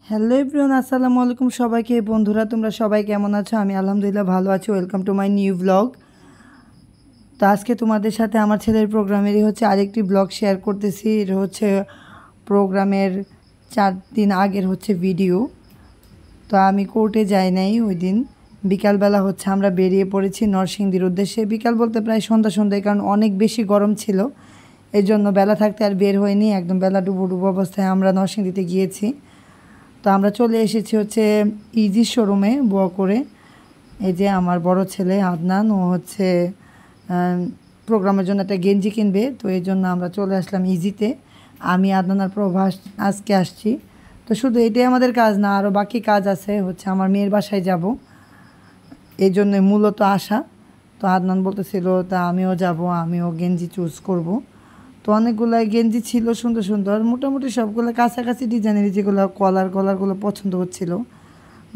Hello everyone, আসসালামু আলাইকুম সবাইকে। বন্ধুরা, তোমরা সবাই কেমন আছো? আমি আলহামদুলিল্লাহ ভালো আছি। Welcome to my new blog. তো আজকে তোমাদের সাথে আমার ছেলের প্রোগ্রামেরই আরেকটি ব্লগ শেয়ার করতেছি। এটা প্রোগ্রামের 4 দিন আগের ভিডিও। তো আমি কোর্টে যাই নাই ওই দিন। বিকালবেলা আমরা বেরিয়ে পড়েছি নরসিংদীর উদ্দেশ্যে। বিকাল বলতে প্রায় সন্ধ্যায়, কারণ অনেক বেশি গরম ছিল, এই জন্য বেলা থাকতে আর বের হয়নি। একদম বেলা ডুবো অবস্থায় আমরা নরসিংদীতে গিয়েছি। তো আমরা চলে এসেছি ইজি শোরুমে বুয়া করে। এই যে আমার বড় ছেলে আদনান, ও প্রোগ্রামের জন্য একটা গেঞ্জি কিনবে, তো এই জন্য আমরা চলে আসলাম ইজিতে। আমি আদনান আর প্রভাস আজকে আসছি। তো শুধু এটাই আমাদের কাজ না, আরও বাকি কাজ আছে। আমার মেয়ের বাসায় যাব, এই জন্যই মূলত আসা। তো আদনান বলতেছিল তা আমিও যাব, আমিও গেঞ্জি চুজ করব। তো অনেকগুলো গেঞ্জি ছিল সুন্দর সুন্দর, মোটামুটি সবগুলো কাছাকাছি ডিজাইনের। যেগুলো কলারগুলো পছন্দ হচ্ছিল,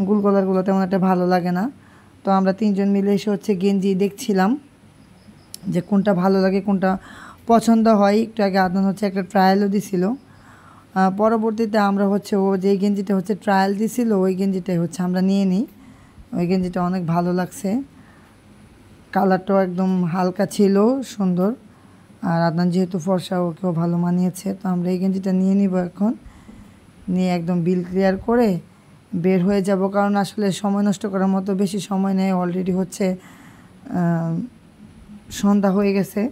গোল কলারগুলো তেমন একটা ভালো লাগে না। তো আমরা তিনজন মিলে এসে গেঞ্জি দেখছিলাম যে কোনটা ভালো লাগে, কোনটা পছন্দ হয়। একটু আগে আদনান একটা ট্রায়ালও দিছিল। পরবর্তীতে আমরা ও যে গেঞ্জিটা ট্রায়াল দিছিল, ওই গেঞ্জিটাই আমরা নিয়ে নিই। ওই গেঞ্জিটা অনেক ভালো লাগছে, কালারটাও একদম হালকা ছিল, সুন্দর। আর আদনান যেহেতু ফর্সা, ওকেও ভালো মানিয়েছে। তো আমরা এই গেঞ্জিটা নিয়ে নিব এখন। নিয়ে একদম বিল ক্লিয়ার করে বের হয়ে যাব, কারণ আসলে সময় নষ্ট করার মতো বেশি সময় নেই। অলরেডি সন্ধ্যা হয়ে গেছে।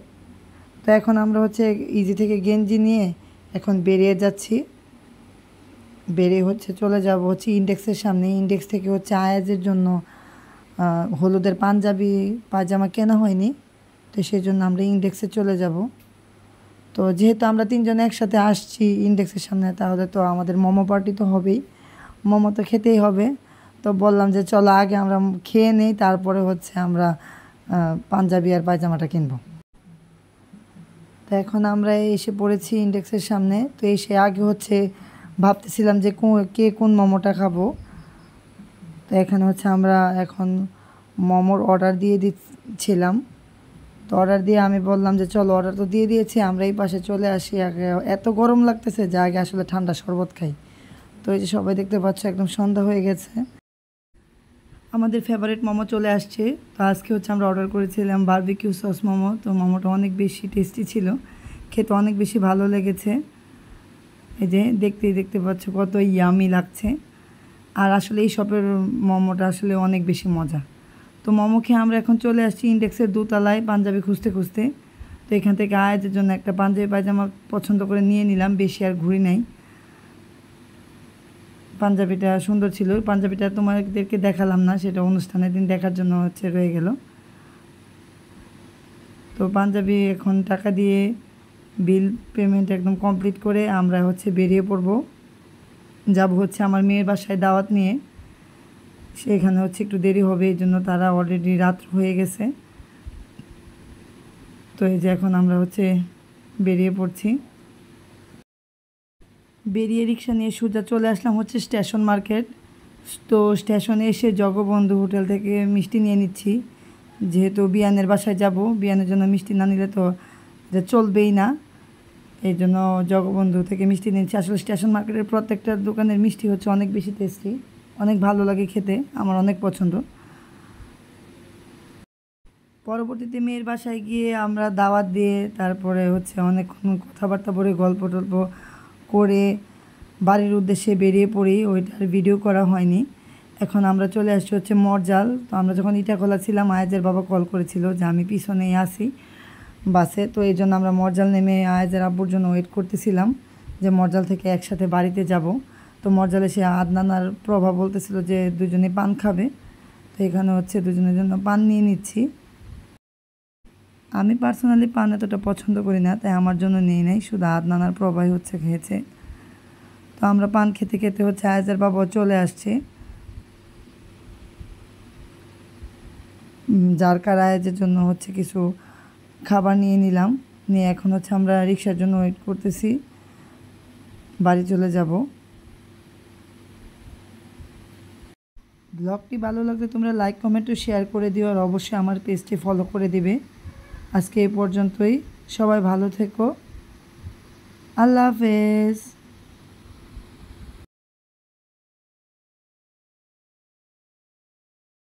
তো এখন আমরা ইজি থেকে গেঞ্জি নিয়ে এখন বেরিয়ে যাচ্ছি। বেরিয়ে চলে যাব ইন্ডেক্সের সামনে। ইন্ডেক্স থেকে আয়াজের জন্য হলুদের পাঞ্জাবি পায়জামা কেনা হয়নি, তো সেই জন্য আমরা ইন্ডেক্সে চলে যাব। তো যেহেতু আমরা তিনজন একসাথে আসছি ইন্ডেক্সের সামনে, তাহলে তো আমাদের মোমো পার্টি তো হবেই, মোমো তো খেতেই হবে। তো বললাম যে চলো আগে আমরা খেয়ে নেই, তারপরে আমরা পাঞ্জাবি আর পায়জামাটা কিনবো। তো এখন আমরা এসে পড়েছি ইন্ডেক্সের সামনে। তো এসে আগে ভাবতেছিলাম যে কে কোন মোমোটা খাবো। তো এখানে আমরা এখন মোমোর অর্ডার দিয়ে দিচ্ছিলাম। তো অর্ডার দিয়ে আমি বললাম যে চলো, অর্ডার তো দিয়ে দিয়েছি, আমরা এই পাশে চলে আসি। আগে এত গরম লাগতেছে যে আগে আসলে ঠান্ডা শরবত খাই। তো এই যে সবাই দেখতে পাচ্ছ, একদম সন্ধ্যা হয়ে গেছে। আমাদের ফেভারিট মোমো চলে আসছে। তো আজকে আমরা অর্ডার করেছিলাম বারবিকিউ সস মোমো। তো মোমোটা অনেক বেশি টেস্টি ছিল, খেতে অনেক বেশি ভালো লেগেছে। এই যে দেখতে পাচ্ছ কত ইয়ামি লাগছে। আর আসলে এই শপের মোমোটা আসলে অনেক বেশি মজা। তো মোমো খেয়ে আমরা এখন চলে আসছি ইন্ডেক্সের দোতলায় পাঞ্জাবি খুঁজতে। তো এখান থেকে আয়াজের জন্য একটা পাঞ্জাবি পায়জামা পছন্দ করে নিয়ে নিলাম, বেশি আর ঘুরি নাই। পাঞ্জাবিটা সুন্দর ছিল। পাঞ্জাবিটা তোমাদেরকে দেখালাম না, সেটা অনুষ্ঠানের দিন দেখার জন্য রয়ে গেল। তো পাঞ্জাবি এখন টাকা দিয়ে বিল পেমেন্ট একদম কমপ্লিট করে আমরা বেরিয়ে পড়ব। যাব আমার মেয়ের বাসায় দাওয়াত নিয়ে। সেখানে একটু দেরি হবে, এই জন্য তারা অলরেডি রাত হয়ে গেছে। তো এই যে এখন আমরা বেরিয়ে পড়ছি। বেরিয়ে রিক্সা নিয়ে সোজা চলে আসলাম স্টেশন মার্কেট। তো স্টেশনে এসে জগবন্ধু হোটেল থেকে মিষ্টি নিয়ে নিচ্ছি, যেহেতু বিয়ানের বাসায় যাব। বিয়ানের জন্য মিষ্টি না নিলে তো যে চলবেই না, এই জন্য জগবন্ধু থেকে মিষ্টি নিচ্ছি। আসলে স্টেশন মার্কেটের প্রত্যেকটা দোকানের মিষ্টি অনেক বেশি টেস্টি, অনেক ভালো লাগে খেতে, আমার অনেক পছন্দ। পরবর্তীতে মেয়ের বাসায় গিয়ে আমরা দাওয়াত দিয়ে তারপরে অনেকক্ষণ কথাবার্তা বলে গল্প টল্প করে বাড়ির উদ্দেশ্যে বেরিয়ে পড়ি। ওইটার ভিডিও করা হয়নি। এখন আমরা চলে আসছি মরজাল। তো আমরা যখন ইটাখোলা ছিলাম, আয়াজের বাবা কল করেছিল যে আমি পিছনেই আসি বাসে। তো এই জন্য আমরা মরজাল নেমে আয়াজের আব্বুর জন্য ওয়েট করতেছিলাম যে মরজাল থেকে একসাথে বাড়িতে যাব। তো মরজালে সে আদনান আর প্রভা বলতেছিল যে দুজনে পান খাবে। তো এখানে দুজনের জন্য পান নিয়ে নিচ্ছি। আমি পার্সোনালি পান এতটা পছন্দ করি না, তাই আমার জন্য নিয়ে নেই, শুধু আদনান আর প্রভাই খেয়েছে। তো আমরা পান খেতে খেতে আয়াজের বাবা চলে আসছে। যার কার আয়াজের জন্য কিছু খাবার নিয়ে নিলাম। নিয়ে এখন আমরা রিক্সার জন্য ওয়েট করতেছি, বাড়ি চলে যাব। ব্লগটি ভালো লাগলে তোমরা লাইক কমেন্ট ও শেয়ার করে দিও, আর অবশ্যই আমার পেজটি ফলো করে দিবে। আজকে এই পর্যন্তই, সবাই ভালো থেকো, আল্লাহ হাফেজ।